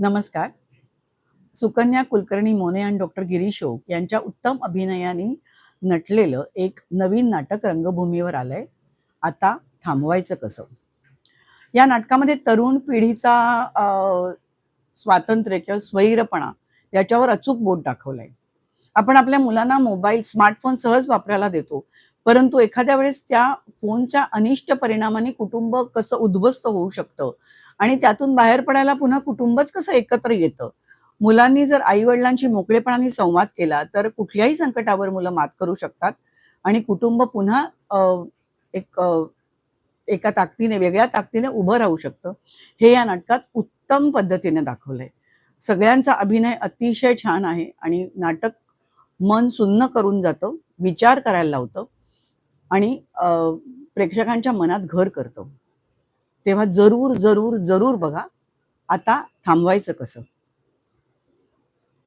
नमस्कार. सुकन्या कुलकर्णी मोने आणि डॉक्टर गिरीश ओक यांच्या उत्तम अभिनयाने नटलेलं एक नवीन नाटक रंगभूमीवर आलंय. आता थांबवायचं कसं? या नाटकामध्ये तरुण पिढीचा स्वातंत्र्य किंवा स्वैरपणा याच्यावर अचूक बोट दाखवलंय. आपण आपल्या मुलांना मोबाईल, स्मार्टफोन सहज वापरायला देतो. परंतु एखाद्या वेळेस त्या फोनच्या अनिष्ट परिणामाने कुटुंब कसं उद्ध्वस्त होऊ शकतं आणि त्यातून बाहेर पडायला पुन्हा कुटुंबच कसं एकत्र येतं. मुलांनी जर आई-वडिलांशी मोकळेपणाने संवाद केला, तर कुठल्याही संकटावर मुलं मात करू शकतात आणि कुटुंब पुन्हा एक एका ताकदीने, वेगळ्या ताकदीने उभं राहू शकतं. हे या नाटकात उत्तम पद्धतीने दाखवलंय. सगळ्यांचा अभिनय अतिशय छान आहे आणि नाटक मन सुन्न करून जातं, विचार करायला लावतं आणि प्रेक्षकांच्या मनात घर करतं. तेव्हा जरूर, जरूर, जरूर बघा. आता थांबवायचं कसं?